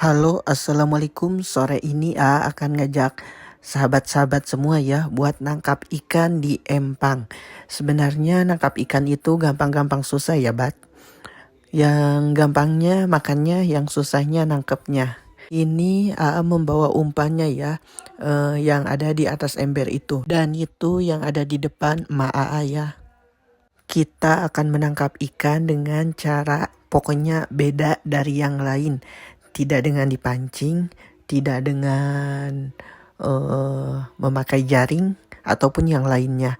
Halo, assalamualaikum. Sore ini akan ngajak sahabat-sahabat semua ya buat nangkap ikan di empang. Sebenarnya nangkap ikan itu gampang-gampang susah ya, Bat. Yang gampangnya makannya, yang susahnya nangkepnya. Ini membawa umpannya ya, yang ada di atas ember itu. Dan itu yang ada di depan emak Aa ya. Kita akan menangkap ikan dengan cara pokoknya beda dari yang lain. Tidak dengan dipancing, tidak dengan memakai jaring ataupun yang lainnya.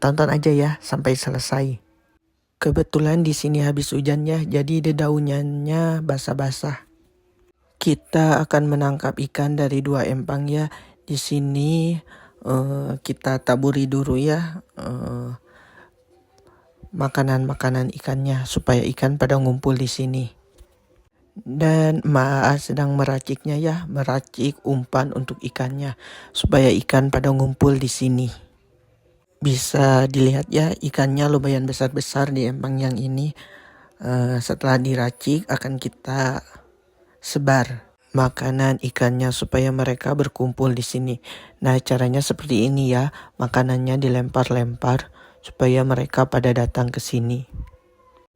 Tonton aja ya sampai selesai. Kebetulan di sini habis hujan ya, jadi dedaunannya basah-basah. Kita akan menangkap ikan dari 2 empang ya. Di sini kita taburi dulu ya makanan-makanan ikannya supaya ikan pada ngumpul di sini. Dan Maa sedang meraciknya ya, meracik umpan untuk ikannya supaya ikan pada ngumpul di sini. Bisa dilihat ya, ikannya lumayan besar-besar di empang yang ini. Setelah diracik akan kita sebar makanan ikannya supaya mereka berkumpul di sini. Nah, caranya seperti ini ya, makanannya dilempar-lempar supaya mereka pada datang ke sini.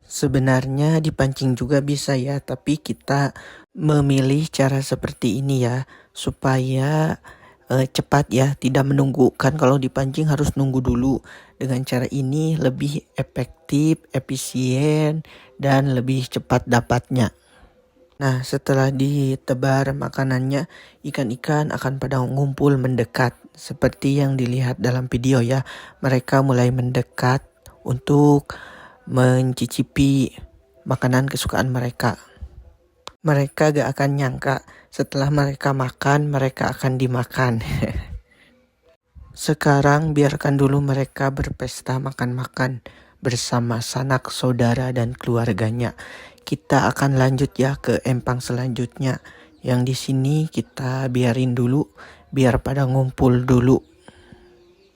Sebenarnya dipancing juga bisa ya, tapi kita memilih cara seperti ini ya, supaya cepat ya, tidak menunggu. Kan kalau dipancing harus nunggu dulu. Dengan cara ini lebih efektif, efisien, dan lebih cepat dapatnya. Nah, setelah ditebar makanannya, ikan-ikan akan pada ngumpul mendekat. Seperti yang dilihat dalam video ya, mereka mulai mendekat untuk mencicipi makanan kesukaan mereka. Mereka gak akan nyangka setelah mereka makan, mereka akan dimakan. Sekarang biarkan dulu mereka berpesta makan-makan bersama sanak saudara dan keluarganya. Kita akan lanjut ya ke empang selanjutnya. Yang di sini kita biarin dulu, biar pada ngumpul dulu.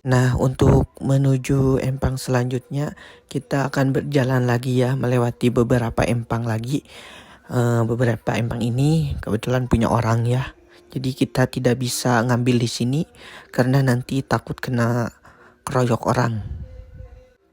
Nah, untuk menuju empang selanjutnya, kita akan berjalan lagi ya, melewati beberapa empang lagi. Beberapa empang ini kebetulan punya orang ya. Jadi kita tidak bisa ngambil di sini karena nanti takut kena keroyok orang.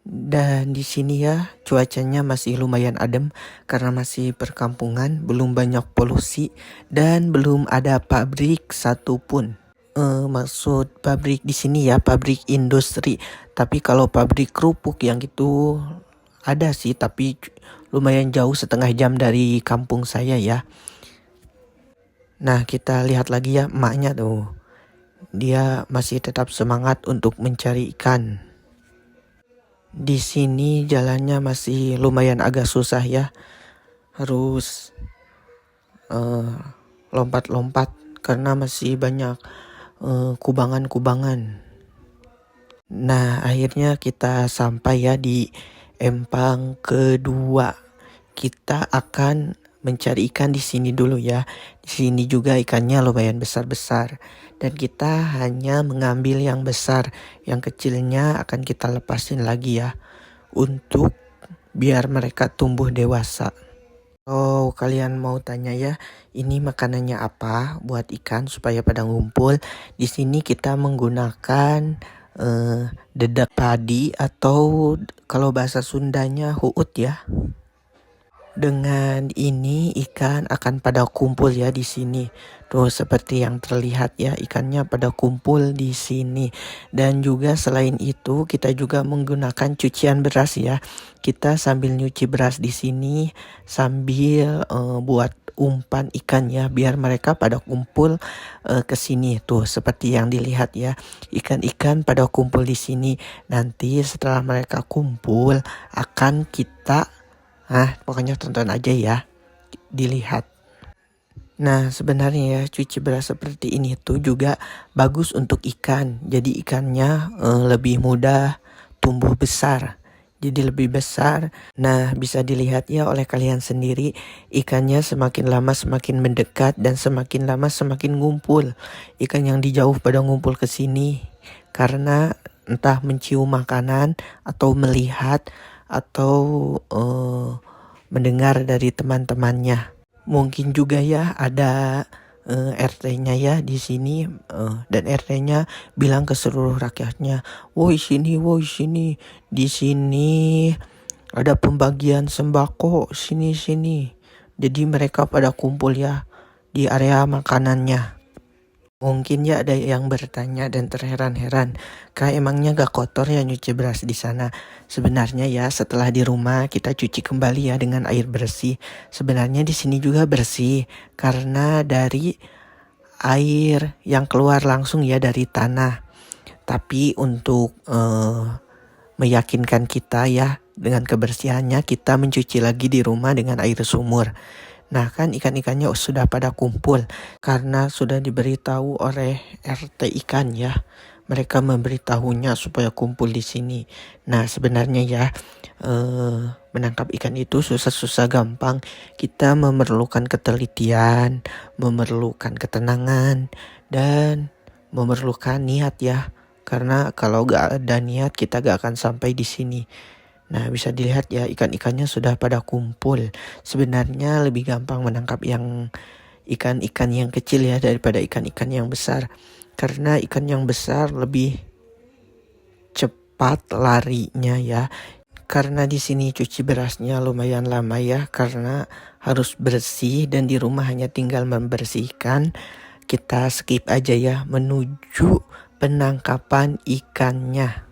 Dan di sini ya cuacanya masih lumayan adem karena masih perkampungan, belum banyak polusi dan belum ada pabrik satupun. Maksud pabrik di sini ya pabrik industri. Tapi kalau pabrik kerupuk yang gitu ada sih, tapi lumayan jauh, setengah jam dari kampung saya ya. Nah, kita lihat lagi ya emaknya tuh. Dia masih tetap semangat untuk mencari ikan. Di sini jalannya masih lumayan agak susah ya. Harus lompat-lompat karena masih banyak kubangan-kubangan. Nah, akhirnya kita sampai ya di empang kedua. Kita akan mencari ikan di sini dulu ya. Di sini juga ikannya lumayan besar-besar. Dan kita hanya mengambil yang besar. Yang kecilnya akan kita lepasin lagi ya. Untuk biar mereka tumbuh dewasa. Oh, kalian mau tanya ya, ini makanannya apa buat ikan supaya pada ngumpul? Di sini kita menggunakan dedak padi atau kalau bahasa Sundanya huut ya. Dengan ini ikan akan pada kumpul ya di sini. Tuh seperti yang terlihat ya, ikannya pada kumpul di sini. Dan juga selain itu kita juga menggunakan cucian beras ya. Kita sambil nyuci beras di sini sambil buat umpan ikan ya, biar mereka pada kumpul ke sini. Tuh seperti yang dilihat ya, ikan-ikan pada kumpul di sini. Nanti setelah mereka kumpul akan kita pokoknya tonton aja ya, dilihat. Nah, sebenarnya ya cuci beras seperti ini tuh juga bagus untuk ikan. Jadi ikannya lebih mudah tumbuh besar. Jadi lebih besar. Nah, bisa dilihat ya oleh kalian sendiri, ikannya semakin lama semakin mendekat dan semakin lama semakin ngumpul. Ikan yang di jauh pada ngumpul ke sini karena entah mencium makanan atau melihat atau mendengar dari teman-temannya. Mungkin juga ya ada RT-nya ya di sini, dan RT-nya bilang ke seluruh rakyatnya, woi sini, di sini ada pembagian sembako, sini. Jadi mereka pada kumpul ya di area makanannya. Mungkin ya ada yang bertanya dan terheran-heran, Kak emangnya gak kotor ya nyuci beras di sana? Sebenarnya ya setelah di rumah kita cuci kembali ya dengan air bersih. Sebenarnya di sini juga bersih karena dari air yang keluar langsung ya dari tanah. Tapi untuk meyakinkan kita ya dengan kebersihannya, kita mencuci lagi di rumah dengan air sumur. Nah kan ikan-ikannya sudah pada kumpul karena sudah diberitahu oleh RT ikan ya. Mereka memberitahunya supaya kumpul di sini. Nah sebenarnya ya menangkap ikan itu susah-susah gampang. Kita memerlukan ketelitian, memerlukan ketenangan, dan memerlukan niat ya. Karena kalau gak ada niat kita gak akan sampai di sini. Nah bisa dilihat ya ikan-ikannya sudah pada kumpul. Sebenarnya lebih gampang menangkap yang ikan-ikan yang kecil ya daripada ikan-ikan yang besar. Karena ikan yang besar lebih cepat larinya ya. Karena di sini cuci berasnya lumayan lama ya karena harus bersih dan di rumah hanya tinggal membersihkan. Kita skip aja ya menuju penangkapan ikannya.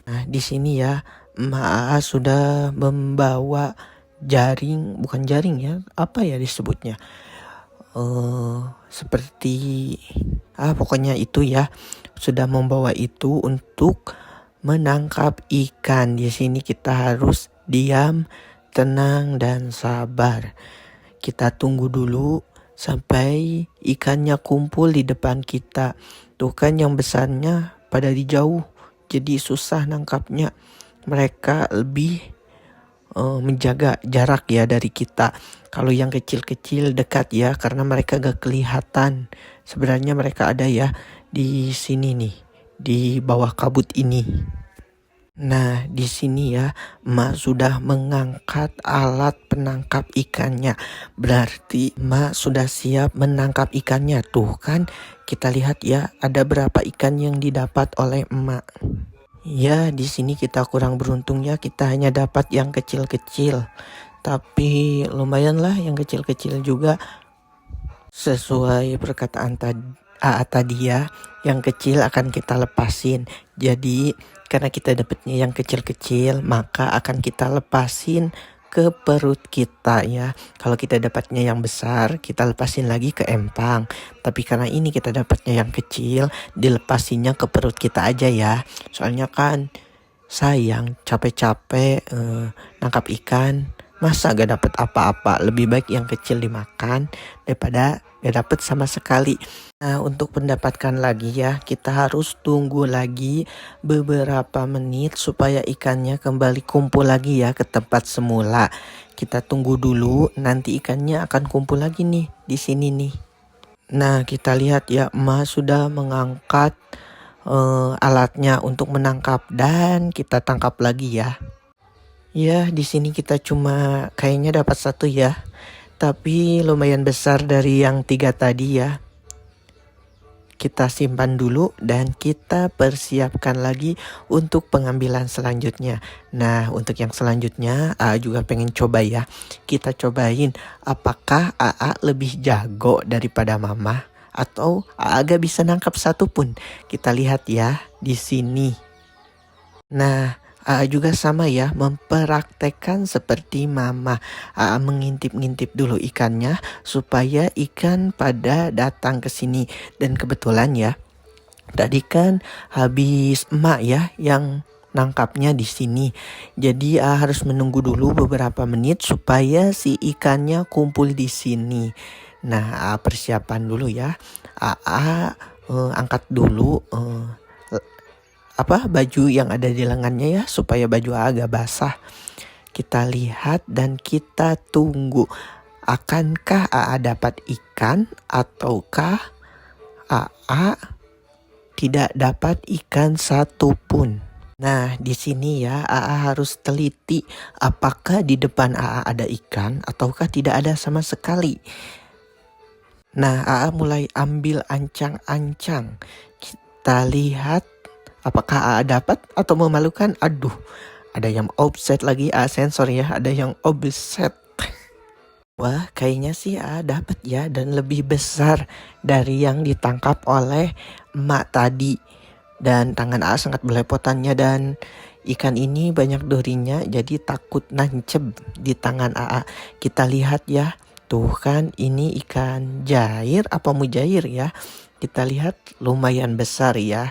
Nah di sini ya Aa sudah membawa jaring, bukan jaring ya, apa ya disebutnya? Seperti pokoknya itu ya, sudah membawa itu untuk menangkap ikan. Di sini kita harus diam, tenang dan sabar. Kita tunggu dulu sampai ikannya kumpul di depan kita. Tuh kan yang besarnya pada di jauh, jadi susah nangkapnya. Mereka lebih menjaga jarak ya dari kita. Kalau yang kecil-kecil dekat ya karena mereka gak kelihatan. Sebenarnya mereka ada ya di sini nih, di bawah kabut ini. Nah di sini ya Mak sudah mengangkat alat penangkap ikannya. Berarti Mak sudah siap menangkap ikannya. Tuh kan kita lihat ya ada berapa ikan yang didapat oleh Emak. Ya di sini kita kurang beruntung ya, kita hanya dapat yang kecil-kecil. Tapi lumayan lah yang kecil-kecil juga. Sesuai perkataan tadi ya, yang kecil akan kita lepasin. Jadi karena kita dapatnya yang kecil-kecil, maka akan kita lepasin ke perut kita ya. Kalau kita dapatnya yang besar, kita lepasin lagi ke empang. Tapi karena ini kita dapatnya yang kecil, dilepasinnya ke perut kita aja ya. Soalnya kan sayang capek-capek nangkap ikan, masa gak dapet apa-apa. Lebih baik yang kecil dimakan daripada gak dapet sama sekali. Nah untuk mendapatkan lagi ya, kita harus tunggu lagi beberapa menit supaya ikannya kembali kumpul lagi ya ke tempat semula. Kita tunggu dulu, nanti ikannya akan kumpul lagi nih di sini nih. Nah kita lihat ya, Emak sudah mengangkat alatnya untuk menangkap dan kita tangkap lagi ya. Ya di sini kita cuma kayaknya dapat satu ya, tapi lumayan besar dari yang 3 tadi ya. Kita simpan dulu dan kita persiapkan lagi untuk pengambilan selanjutnya. Nah untuk yang selanjutnya Aa juga pengen coba ya. Kita cobain apakah Aa lebih jago daripada Mama atau Aa gak bisa nangkap satu pun. Kita lihat ya di sini. Nah Aa juga sama ya, mempraktekkan seperti Mama. Aa mengintip-ngintip dulu ikannya supaya ikan pada datang ke sini. Dan kebetulan ya, tadi kan habis Emak ya yang nangkapnya di sini. Jadi Aa harus menunggu dulu beberapa menit supaya si ikannya kumpul di sini. Nah Aa persiapan dulu ya. Aa angkat dulu baju yang ada di lengannya ya supaya baju agak basah. Kita lihat dan kita tunggu. Akankah Aa dapat ikan ataukah Aa tidak dapat ikan satupun? Nah, di sini ya, AA harus teliti apakah di depan AA ada ikan ataukah tidak ada sama sekali. Nah, AA mulai ambil ancang-ancang. Kita lihat apakah AA dapat atau memalukan. Aduh, ada yang offset lagi, AA sensor ya, ada yang offset. Wah, kayaknya sih AA dapat ya, dan lebih besar dari yang ditangkap oleh emak tadi. Dan tangan AA sangat belepotannya, dan ikan ini banyak durinya, jadi takut nancep di tangan AA. Kita lihat ya, tuh kan ini ikan jair apa mujair ya. Kita lihat lumayan besar ya,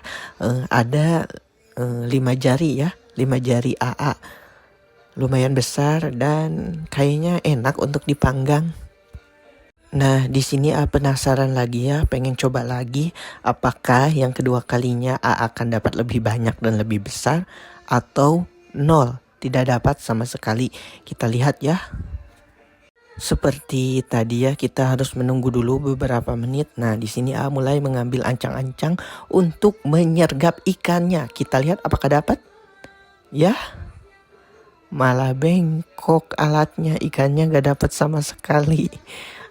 ada 5 jari ya, 5 jari AA. Lumayan besar dan kayaknya enak untuk dipanggang. Nah, di sini A penasaran lagi ya, pengen coba lagi apakah yang kedua kalinya A akan dapat lebih banyak dan lebih besar atau nol, tidak dapat sama sekali. Kita lihat ya. Seperti tadi ya, kita harus menunggu dulu beberapa menit. Nah, di sini A mulai mengambil ancang-ancang untuk menyergap ikannya. Kita lihat apakah dapat? Ya, malah bengkok alatnya, ikannya gak dapat sama sekali.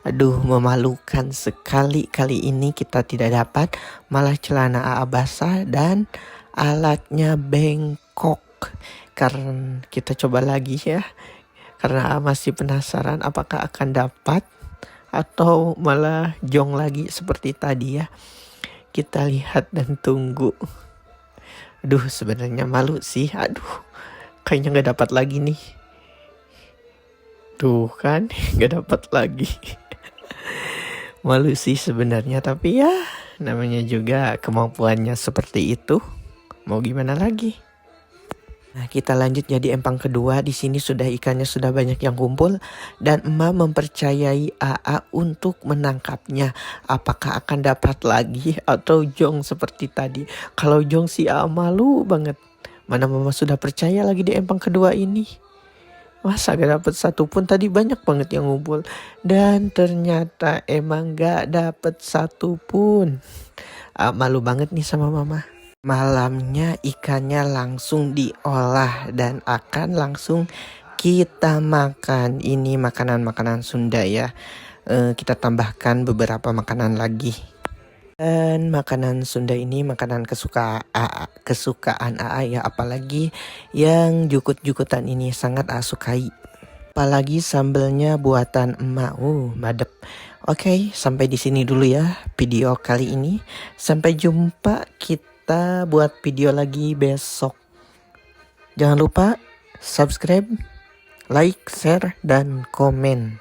Aduh, memalukan sekali. Kali ini kita tidak dapat, malah celana AA basah dan alatnya bengkok. Karena kita coba lagi ya, karena AA masih penasaran apakah akan dapat atau malah jong lagi seperti tadi ya. Kita lihat dan tunggu. Aduh, sebenarnya malu sih. Aduh, kayaknya gak dapat lagi nih. Tuh kan, gak dapat lagi. Malu sih sebenarnya, tapi ya namanya juga kemampuannya seperti itu. Mau gimana lagi? Nah, kita lanjut jadi empang kedua. Di sini sudah ikannya sudah banyak yang kumpul dan emak mempercayai AA untuk menangkapnya. Apakah akan dapat lagi atau jong seperti tadi? Kalau jong sih AA malu banget. Mana mama sudah percaya lagi di empang kedua ini. Masa gak dapet satu pun, tadi banyak banget yang ngumpul. Dan ternyata emang gak dapet satu pun. Malu banget nih sama mama. Malamnya ikannya langsung diolah dan akan langsung kita makan. Ini makanan-makanan Sunda ya. Kita tambahkan beberapa makanan lagi. Dan makanan Sunda ini makanan kesukaan AA ya, apalagi yang jukut-jukutan ini sangat AA sukai. Apalagi sambelnya buatan emak, madep. Oke, sampai di sini dulu ya video kali ini. Sampai jumpa, kita buat video lagi besok. Jangan lupa subscribe, like, share, dan komen.